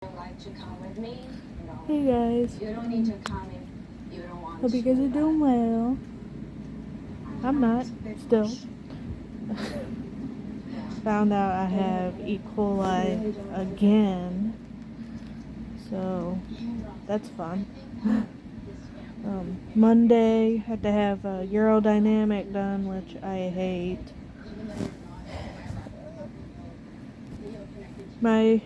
Hey guys, hope you guys are doing well. I'm not, still. Found out I have E. coli again, so that's fun. Monday, had to have a urodynamic done, which I hate. My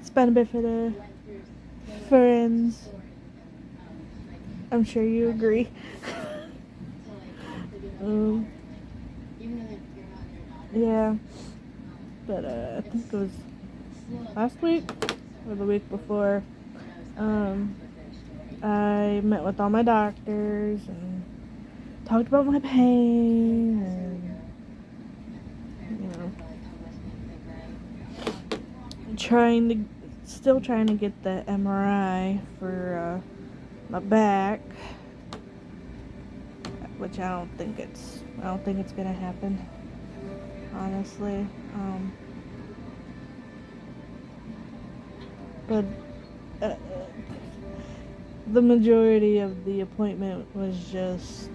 spina bifida friends, I'm sure you agree. Yeah, but I think it was last week or the week before. I met with all my doctors and talked about my pain and, still trying to get the MRI for my back, which I don't think it's gonna happen, honestly. But the majority of the appointment was just,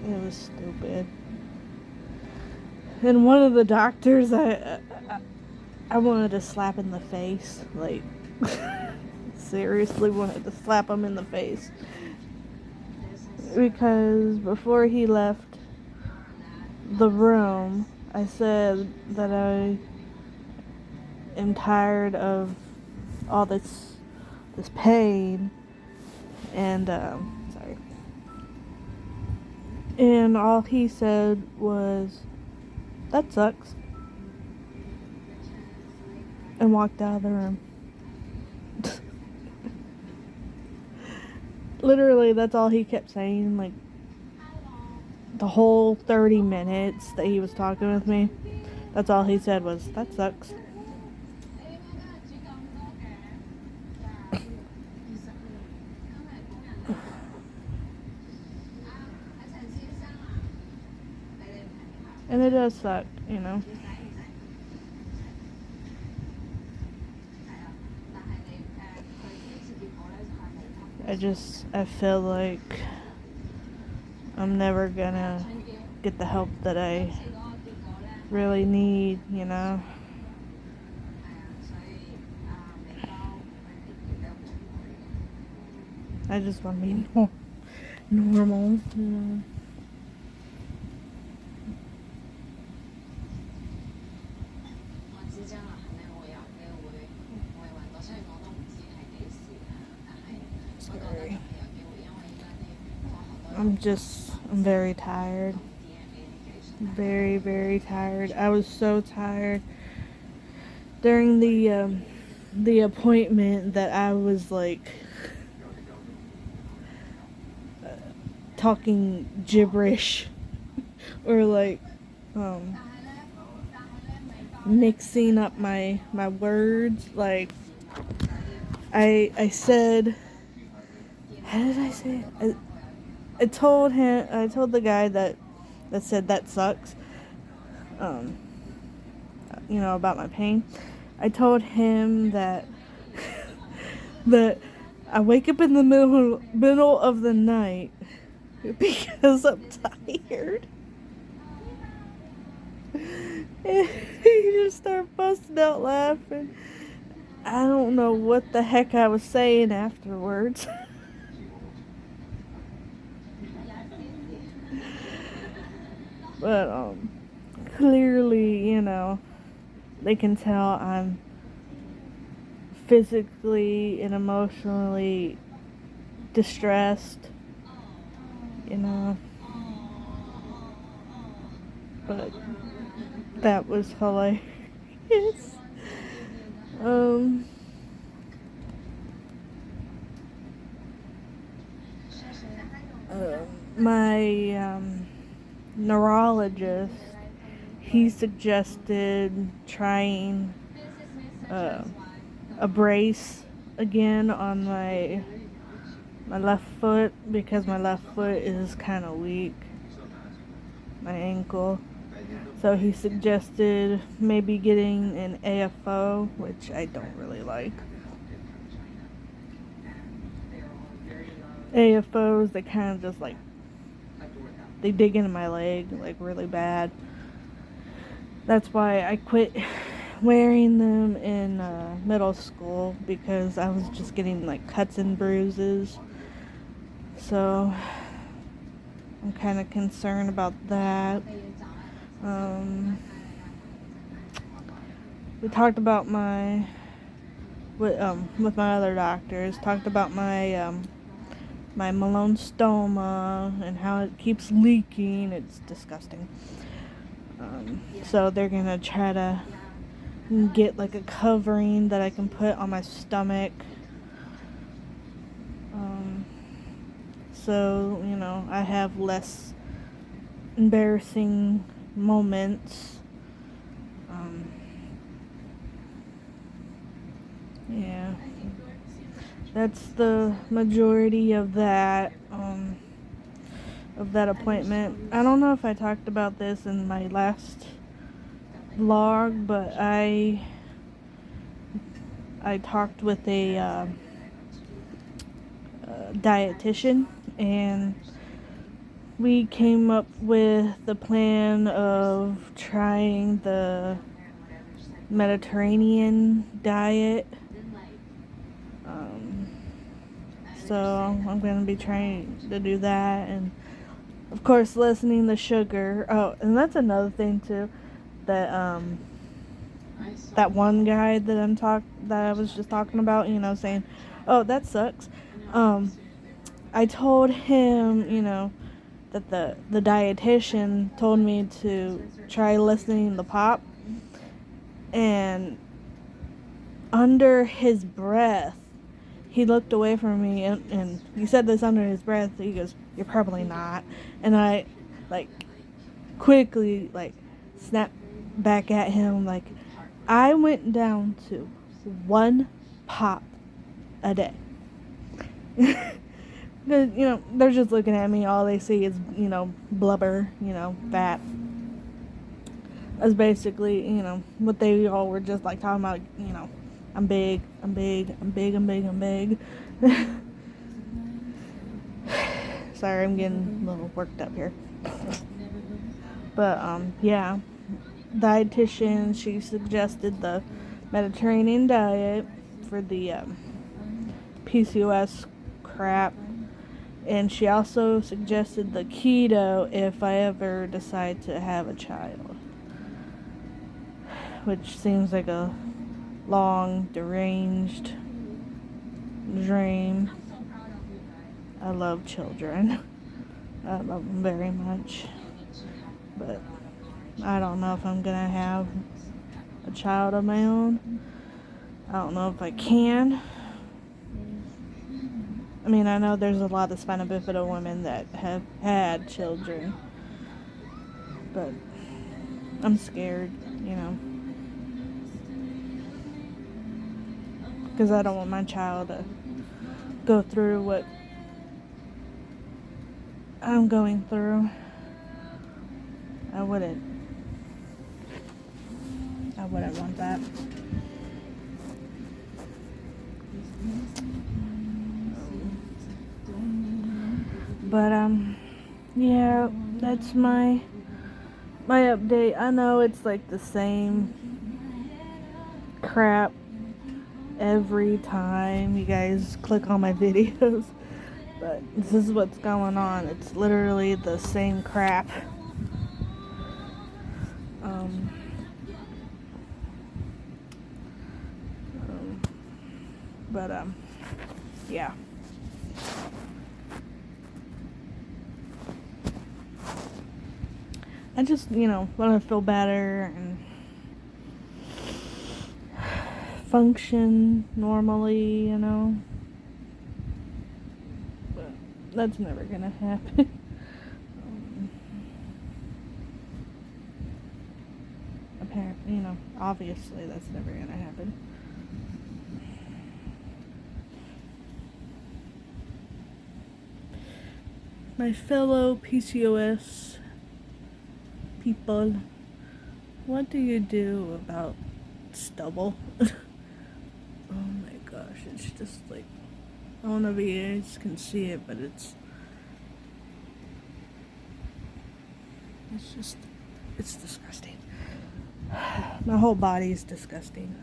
it was stupid. And one of the doctors, I wanted to slap in the face, like, seriously wanted to slap him in the face. Because before he left the room, I said that I am tired of all this pain, and sorry. And all he said was, "That sucks," and walked out of the room. Literally, that's all he kept saying, like, the whole 30 minutes that he was talking with me. That's all he said was, "That sucks." And it does suck, I feel like I'm never gonna get the help that I really need, I just want to be normal, Sorry. I'm very tired. Very, very tired. I was so tired during the appointment that I was like talking gibberish or like mixing up my words. Like I said, how did I say it? I told the guy that said that sucks, about my pain. I told him that that I wake up in the middle of the night because I'm tired. And he just started busting out laughing. I don't know what the heck I was saying afterwards. But clearly, they can tell I'm physically and emotionally distressed, but that was hilarious. My neurologist, he suggested trying a brace again on my left foot, because my left foot is kind of weak, my ankle. So he suggested maybe getting an AFO, which I don't really like. AFOs, they kind of just like, they dig into my leg like really bad. That's why I quit wearing them in middle school, because I was just getting like cuts and bruises. So I'm kind of concerned about that. We talked about with my other doctors, talked about my my Malone stoma and how it keeps leaking. It's disgusting. So they're gonna try to get like a covering that I can put on my stomach. So, you know, I have less embarrassing moments. Yeah. That's the majority of that appointment. I don't know if I talked about this in my last vlog, but I talked with a dietitian, and we came up with the plan of trying the Mediterranean diet. So I'm going to be trying to do that, and of course lessening the sugar. Oh, and that's another thing too, that that one guy that I was just talking about, you know, saying, "Oh, that sucks." I told him, you know, that the dietitian told me to try listening the pop, and under his breath he looked away from me, and he said this under his breath. He goes, "You're probably not." And I like quickly like snapped back at him, like, I went down to 1 pop a day. You know, they're just looking at me. All they see is, you know, blubber, you know, fat. That's basically, you know, what they all were just like talking about. You know, I'm big, I'm big, I'm big, I'm big, I'm big. Sorry, I'm getting a little worked up here. But yeah, dietitian, she suggested the Mediterranean diet for the PCOS crap, and she also suggested the keto if I ever decide to have a child, which seems like a long, deranged dream. I love children. I love them very much. But I don't know if I'm gonna have a child of my own. I don't know if I can. I mean, I know there's a lot of spina bifida women that have had children, but I'm scared, you know, because I don't want my child to go through what I'm going through. I wouldn't want that. But yeah, that's my update. I know it's like the same crap every time you guys click on my videos, but this is what's going on. It's literally the same crap. But yeah. I just, you know, want to feel better and function normally, you know. But that's never gonna happen. Apparently, you know, obviously that's never gonna happen. My fellow PCOS people, what do you do about stubble? Oh my gosh, it's just like, I don't know if you guys can see it, but it's just, it's disgusting. My whole body is disgusting.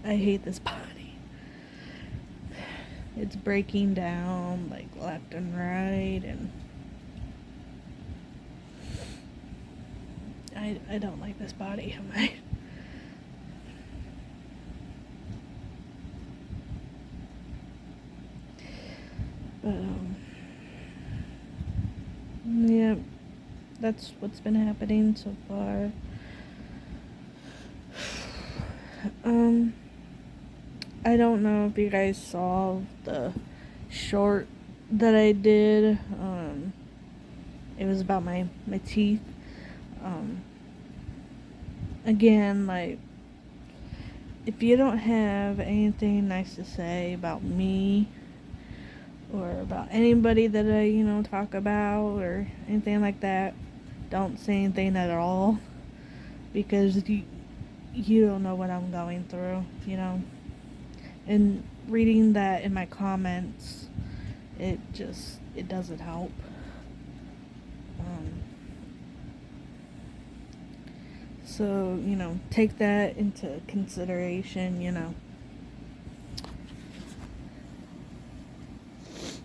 I hate this body. It's breaking down like left and right, and I don't like this body. But yeah, that's what's been happening so far. I don't know if you guys saw the short that I did. It was about my teeth. Again, like, if you don't have anything nice to say about me or about anybody that I, talk about or anything like that, don't say anything at all, because you don't know what I'm going through. And reading that in my comments, it doesn't help. So, take that into consideration.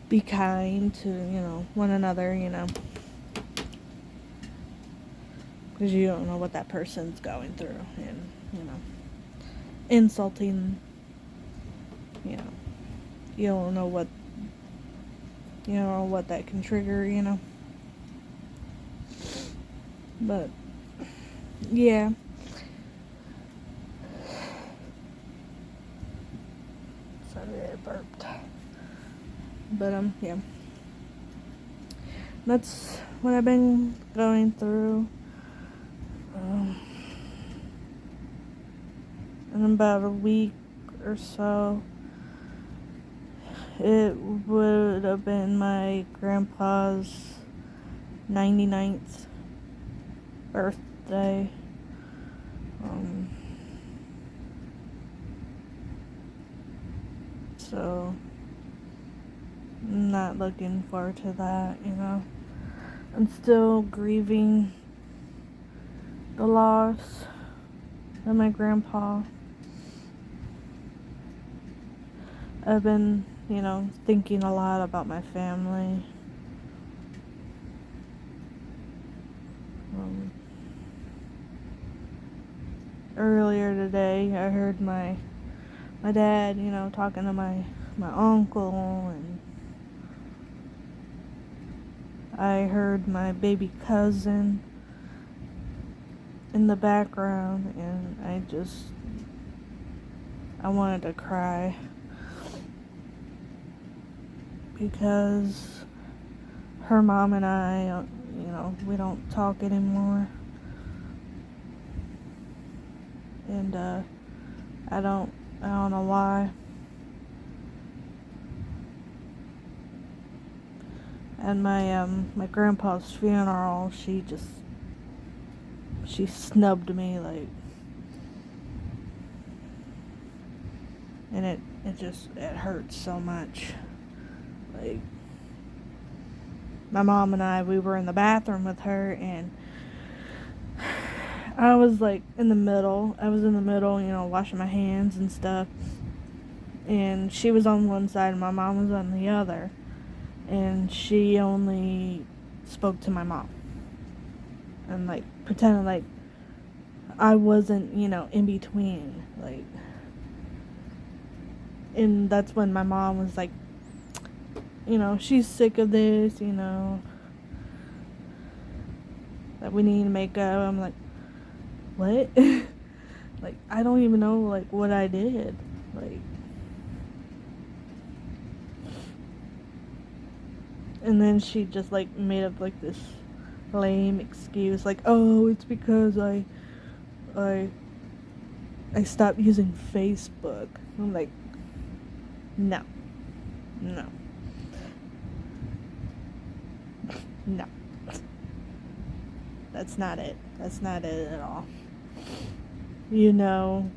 Be kind to, one another, because you don't know what that person's going through, and, insulting, you don't know what that can trigger. But yeah, sorry I burped. But yeah, that's what I've been going through. In about a week or so, it would have been my grandpa's 99th birthday. So I'm not looking forward to that. I'm still grieving the loss of my grandpa. I've been, thinking a lot about my family. Earlier today, I heard my dad, talking to my uncle, and I heard my baby cousin in the background, and I wanted to cry, because her mom and I, we don't talk anymore. And I don't know why. And my grandpa's funeral, she snubbed me, like, and it hurts so much. Like, my mom and I, we were in the bathroom with her, and I was like in the middle, washing my hands and stuff, and she was on one side and my mom was on the other, and she only spoke to my mom, and like pretended like I wasn't, in between, like. And that's when my mom was like, she's sick of this, that we need to make up. I'm like, what? Like, I don't even know, like, what I did. Like, and then she just, like, made up, like, this lame excuse, like, oh, it's because I stopped using Facebook. I'm like, no. That's not it. That's not it at all. You know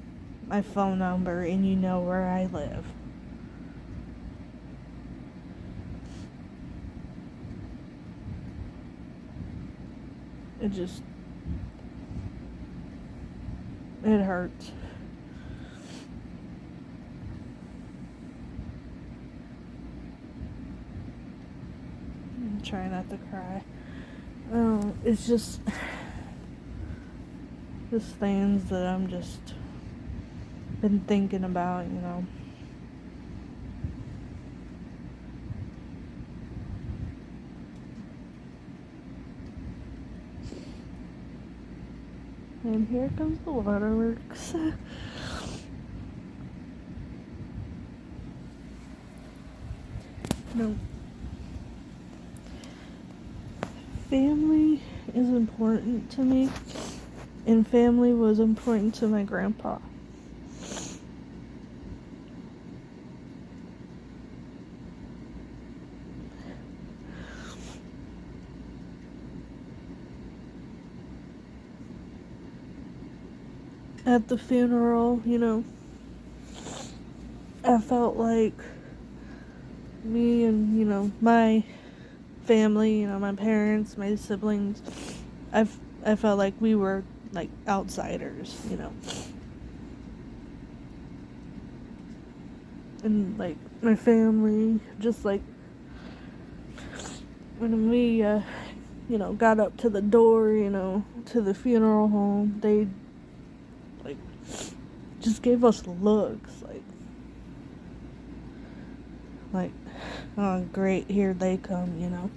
my phone number and you know where I live. It hurts. I'm trying not to cry. It's just things that I'm just been thinking about, you know. And here comes the waterworks. No. Family is important to me, and family was important to my grandpa. At the funeral, you know, I felt like me and, you know, my family, you know, my parents, my siblings, I felt like we were like outsiders, you know. And like my family, just like when we you know, got up to the door, you know, to the funeral home, they like just gave us looks like oh great, here they come, you know,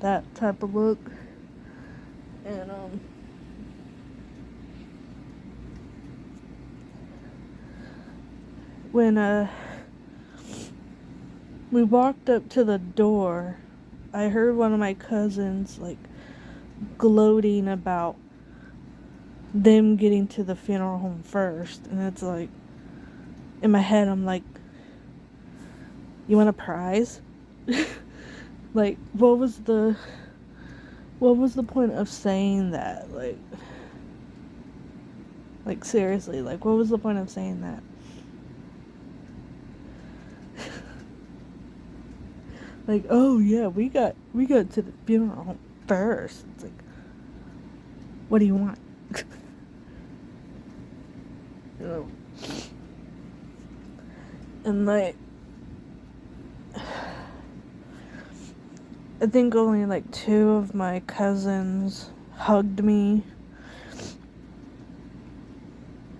that type of look. And when we walked up to the door, I heard one of my cousins like gloating about them getting to the funeral home first, and it's like in my head I'm like, you want a prize? Like what was the point of saying that? Like seriously, like what was the point of saying that? Like, oh yeah, we got to the funeral home first. It's like, what do you want? You know. And like I think only like 2 of my cousins hugged me.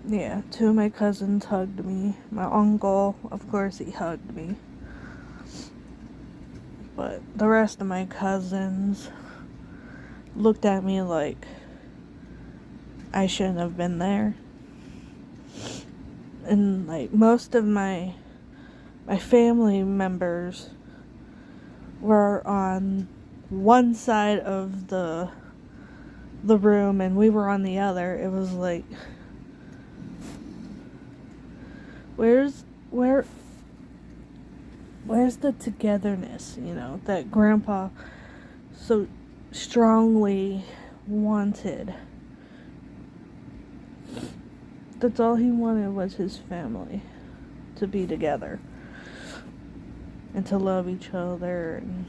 Yeah, 2 of my cousins hugged me. My uncle, of course, he hugged me. But the rest of my cousins looked at me like I shouldn't have been there. And like most of my family members were on one side of the room and we were on the other. It was like, where's the togetherness, you know, that Grandpa so strongly wanted? That's all he wanted, was his family to be together and to love each other. And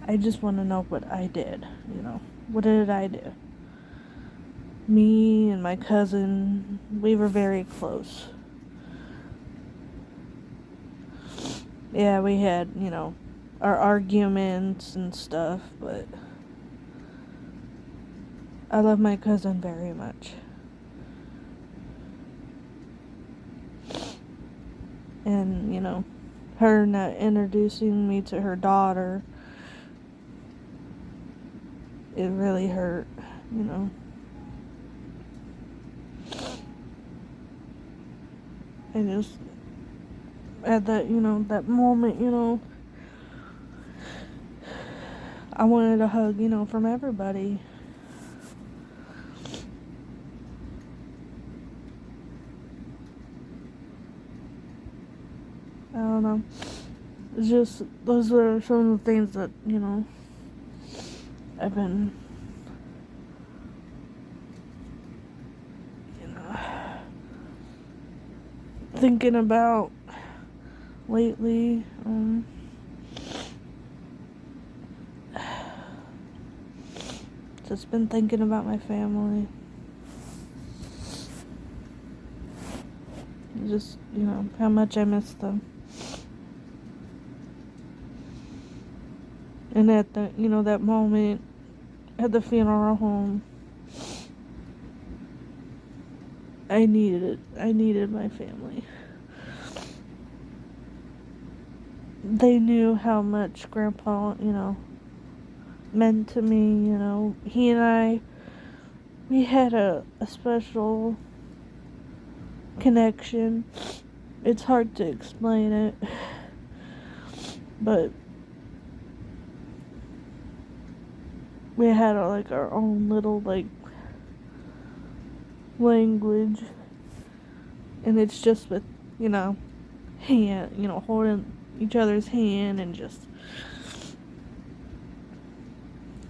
I just want to know what I did, you know. What did I do? Me and my cousin, we were very close. Yeah, we had, you know, our arguments and stuff, but I love my cousin very much. And, you know, her not introducing me to her daughter, it really hurt, you know. I just, at that, you know, that moment, you know, I wanted a hug, you know, from everybody. I don't know. It's just, those are some of the things that, I've been, you know, thinking about lately. Just been thinking about my family. Just, how much I miss them. And at the, that moment at the funeral home, I needed it. I needed my family. They knew how much Grandpa, meant to me. He and we had a special connection. It's hard to explain it, but we had our own little language, and it's just with hand, holding each other's hand and just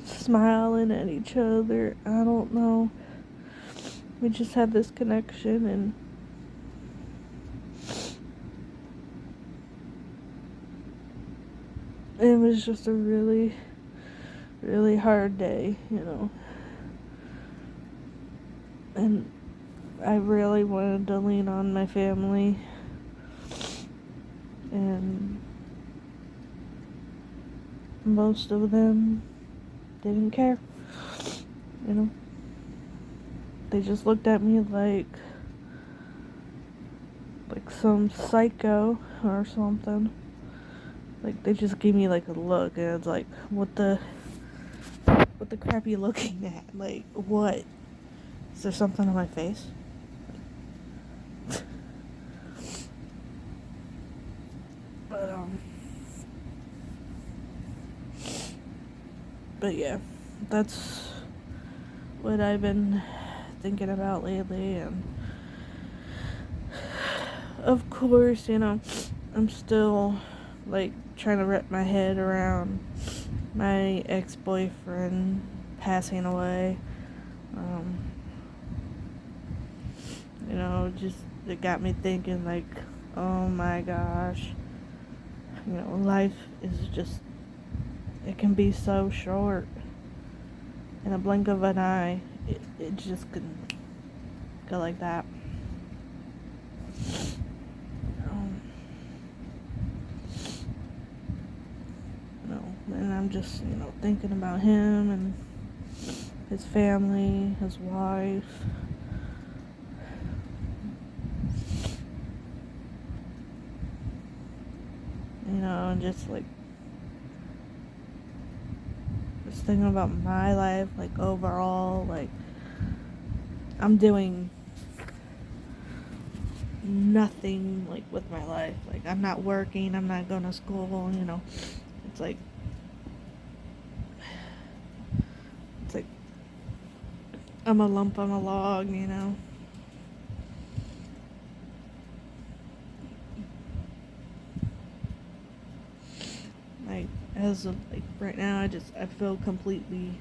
smiling at each other. I don't know. We just had this connection, and it was just a really, really hard day, and I really wanted to lean on my family, and most of them didn't care, They just looked at me like some psycho or something. They just gave me a look, and it's like, what the crap are you looking at? What? Is there something on my face? But yeah, that's what I've been thinking about lately, and of course, I'm still trying to wrap my head around my ex-boyfriend passing away. Just it got me thinking oh my gosh, life is just, it can be so short. In a blink of an eye, it just can go like that. And I'm just, thinking about him and his family, his wife. And just thinking about my life, overall, I'm doing nothing, with my life. I'm not working, I'm not going to school, It's like I'm a lump on a log, As of right now, I feel completely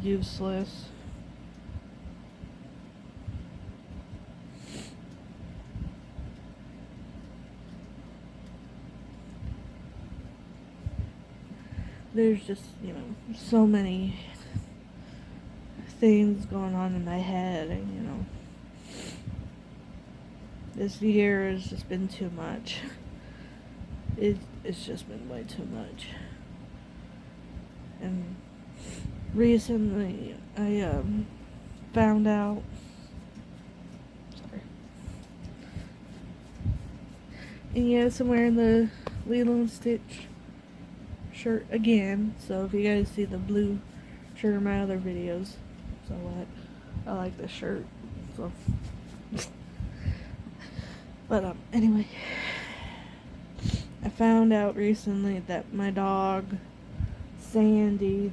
useless. There's just, so many things going on in my head, and this year has just been too much. It's just been way too much. And recently I found out, and yes, I'm wearing the Lilo and Stitch shirt again, so if you guys see the blue shirt in my other videos, so what, I like this shirt, so but anyway, I found out recently that my dog Sandy,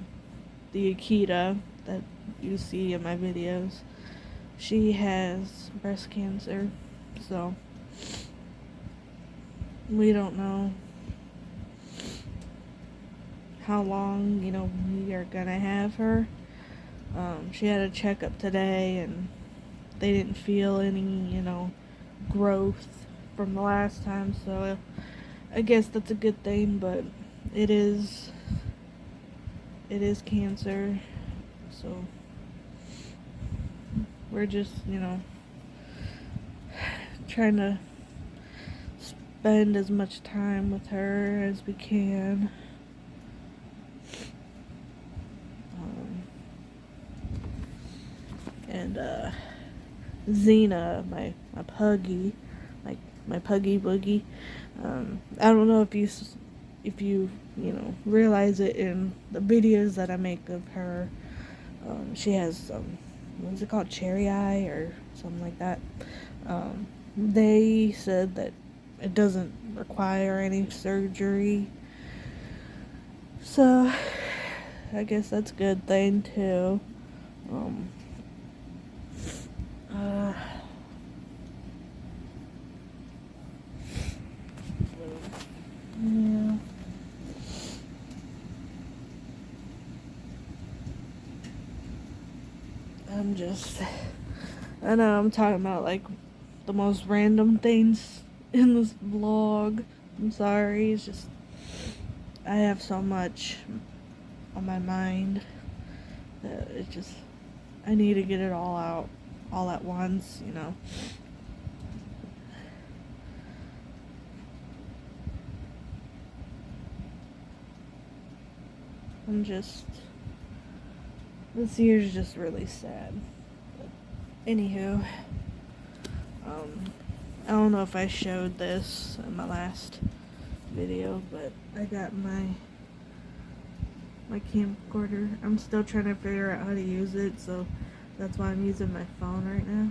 the Akita that you see in my videos, she has breast cancer. So we don't know how long, we are gonna have her. She had a checkup today and they didn't feel any, growth from the last time, so I guess that's a good thing, but it is cancer, so we're just, trying to spend as much time with her as we can. And Xena, my puggy, my puggy boogie. I don't know if you realize it in the videos that I make of her. She has what is it called, cherry eye or something like that. They said that it doesn't require any surgery, so I guess that's a good thing too. Yeah. I know I'm talking about like the most random things in this vlog. I'm sorry, it's just I have so much on my mind that I need to get it all out all at once, this year's just really sad. But anywho, I don't know if I showed this in my last video, but I got my camcorder. I'm still trying to figure out how to use it, so that's why I'm using my phone right now.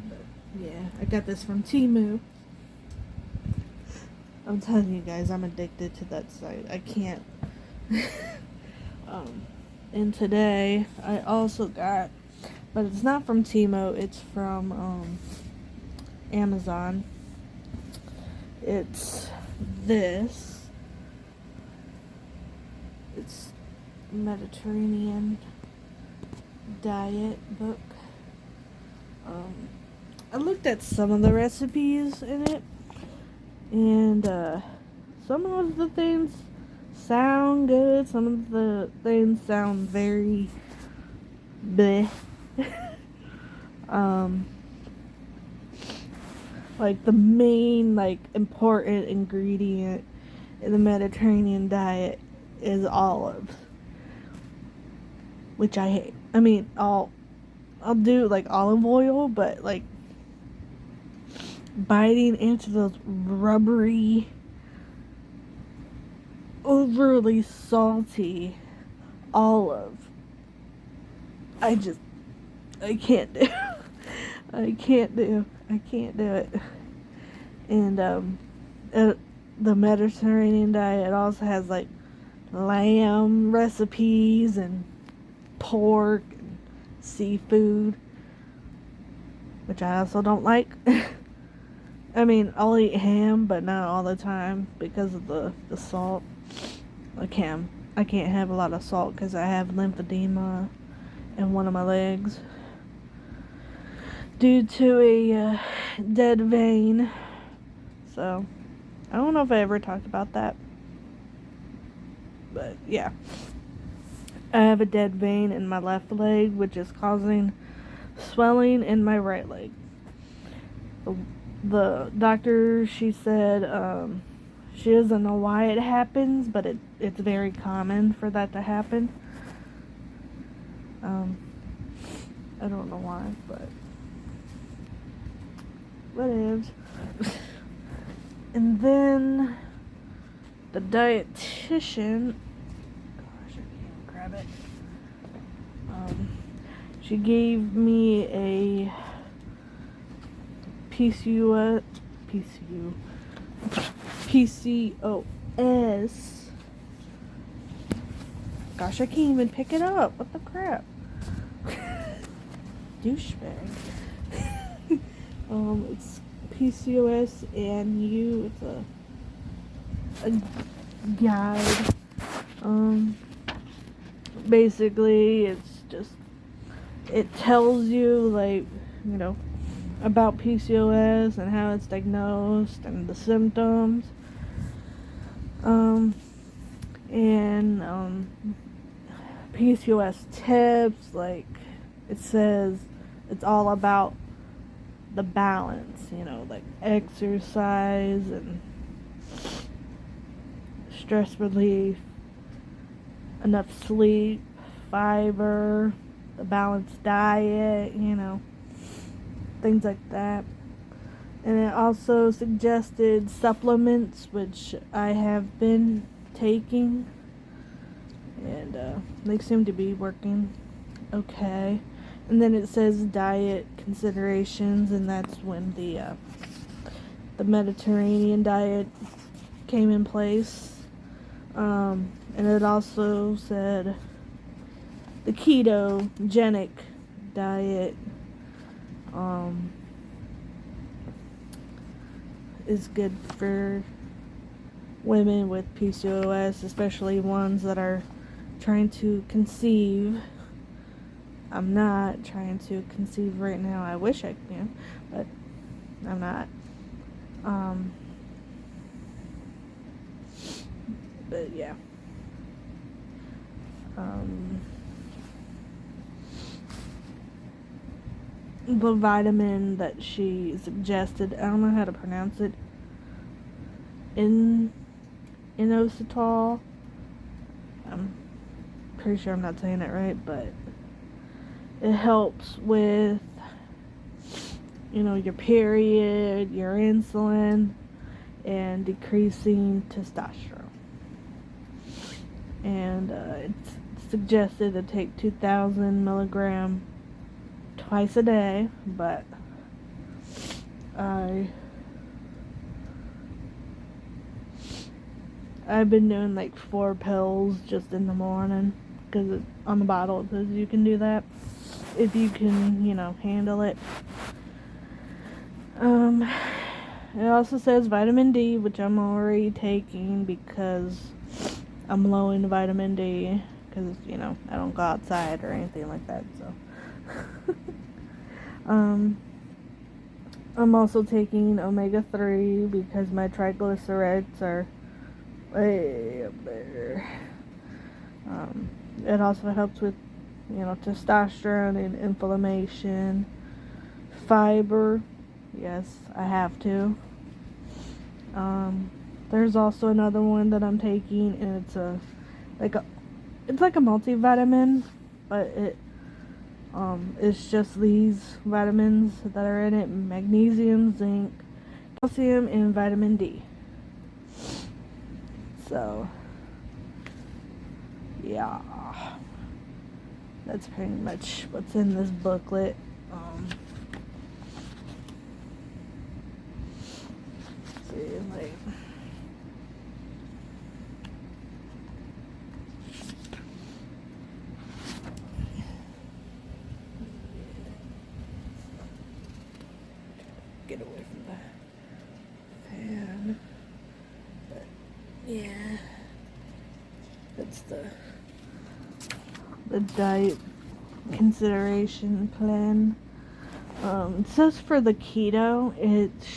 But yeah, I got this from Temu. I'm telling you guys, I'm addicted to that site. I can't. And today I also got, but it's not from Temu, it's from Amazon. It's this. It's Mediterranean diet book. I looked at some of the recipes in it, and some of the things sound good, some of the things sound very bleh. Like the main important ingredient in the Mediterranean diet is olives, which I hate. I mean, I'll do olive oil, but biting into those rubbery, overly salty olive, I can't do. I can't do it. And the Mediterranean diet also has lamb recipes and pork and seafood, which I also don't like. I mean, I'll eat ham, but not all the time because of the salt. I can't have a lot of salt because I have lymphedema in one of my legs due to a dead vein. So, I don't know if I ever talked about that. But, yeah. I have a dead vein in my left leg, which is causing swelling in my right leg. The doctor, she said, she doesn't know why it happens, but it's very common for that to happen. I don't know why, but whatevs. And then the dietitian, gosh, I can't grab it. She gave me a PCOS. Gosh, I can't even pick it up. What the crap? Douchebag. It's PCOS and You. It's a guide. Basically, it tells you, like, about PCOS and how it's diagnosed and the symptoms. And PCOS tips, like, it says it's all about the balance, like exercise and stress relief, enough sleep, fiber, the balanced diet, things like that. And it also suggested supplements, which I have been taking, and they seem to be working okay. And then it says diet considerations, and that's when the Mediterranean diet came in place. And it also said the ketogenic diet is good for women with PCOS, especially ones that are trying to conceive. I'm not trying to conceive right now. I wish I can, but I'm not. But yeah. The vitamin that she suggested, I don't know how to pronounce it, inositol. I'm pretty sure I'm not saying it right, but it helps with, your period, your insulin, and decreasing testosterone. And it's suggested to take 2,000 milligrams twice a day, but I've been doing like 4 pills just in the morning, because on the bottle it says you can do that if you can, handle it. It also says vitamin D, which I'm already taking because I'm low in vitamin D, because, I don't go outside or anything like that, so. I'm also taking omega-3 because my triglycerides are way up there. It also helps with, testosterone and inflammation. Fiber, yes, I have to. There's also another one that I'm taking, and it's like a multivitamin, but it's just these vitamins that are in it: magnesium, zinc, calcium, and vitamin D. So, yeah, that's pretty much what's in this booklet. Let's see, like, get away from the fan. But yeah, that's the diet consideration plan. It says for the keto, it's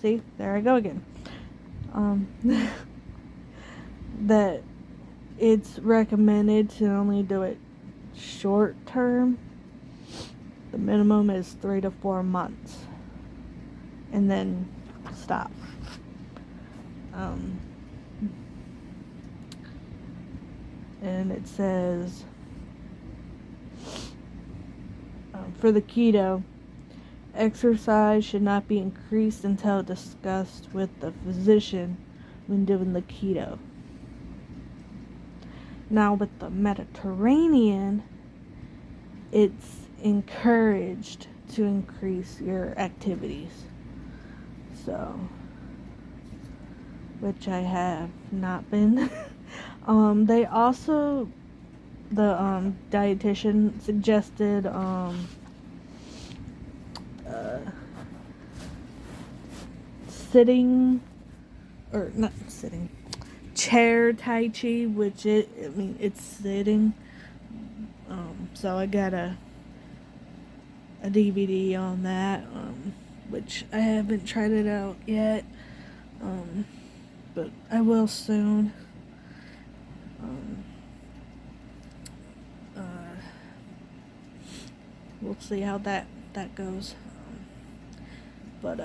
see, there I go again. That it's recommended to only do it short term. The minimum is 3 to 4 months, and then stop. And it says for the keto, exercise should not be increased until discussed with the physician when doing the keto. Now with the Mediterranean, it's encouraged to increase your activities. So, which I have not been. They also, the dietitian suggested sitting, or not sitting, chair Tai Chi, which it's sitting. So I got a DVD on that, which I haven't tried it out yet, but I will soon. We'll see how that goes. But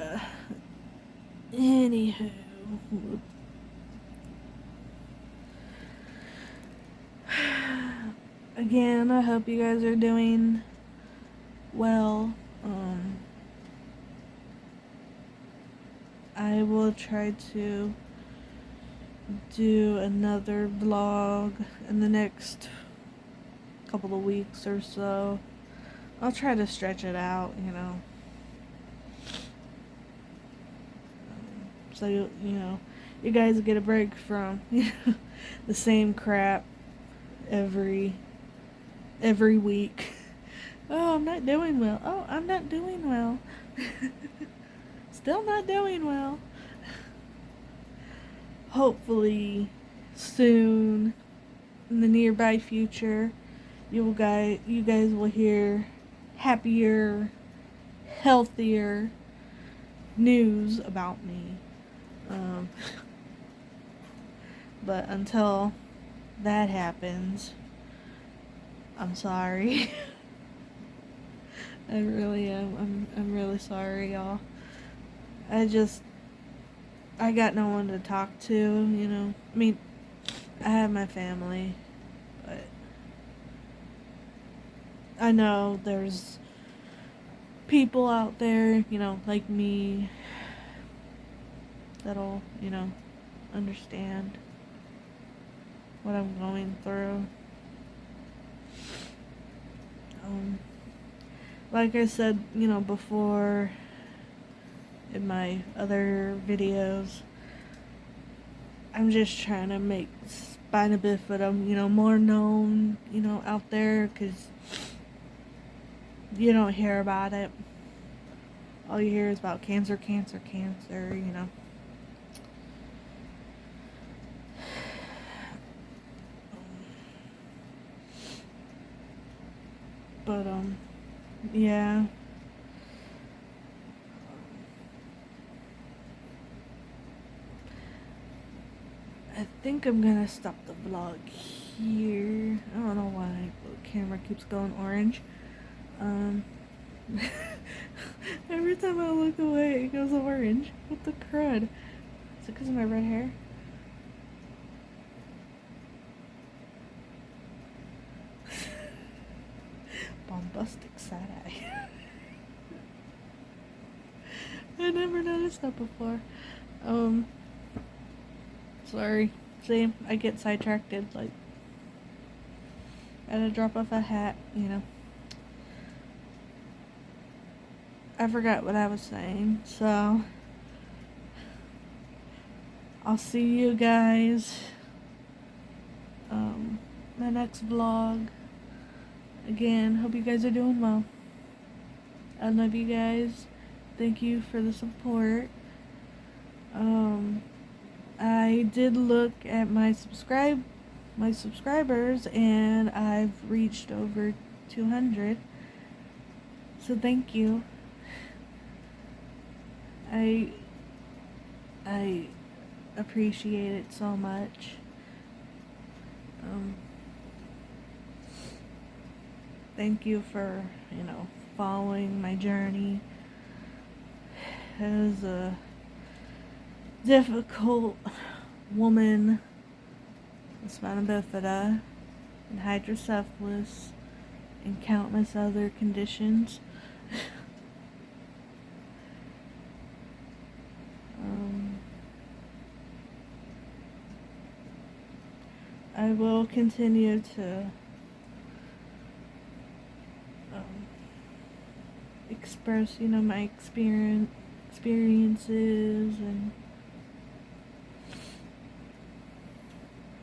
anywho, again, I hope you guys are doing well. I will try to do another vlog in the next couple of weeks or so. I'll try to stretch it out, so you guys get a break from the same crap every week. Oh, I'm not doing well. Oh, I'm not doing well. Still not doing well. Hopefully soon, in the nearby future, you guys will hear happier, healthier news about me. But until that happens, I'm sorry. I really am. I'm really sorry, y'all. I got no one to talk to, I mean, I have my family, but I know there's people out there, like me, that'll, understand what I'm going through. Like I said, before in my other videos, I'm just trying to make Spina Bifida, more known, out there, because you don't hear about it. All you hear is about cancer. But, yeah. I think I'm gonna stop the vlog here. I don't know why the camera keeps going orange. Every time I look away, it goes orange. What the crud? Is it because of my red hair? Bombastic side eye. I never noticed that before. Sorry. See, I get sidetracked, like, at a drop of a hat, I forgot what I was saying, so I'll see you guys, my next vlog. Again, hope you guys are doing well. I love you guys. Thank you for the support. I did look at my subscribers, and I've reached over 200. So thank you. I appreciate it so much. Thank you for, following my journey. As a difficult woman with spina bifida and hydrocephalus and countless other conditions. I will continue to express, my experiences and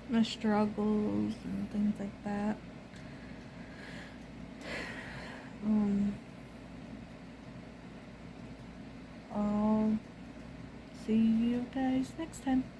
my struggles and things like that. I'll see next time.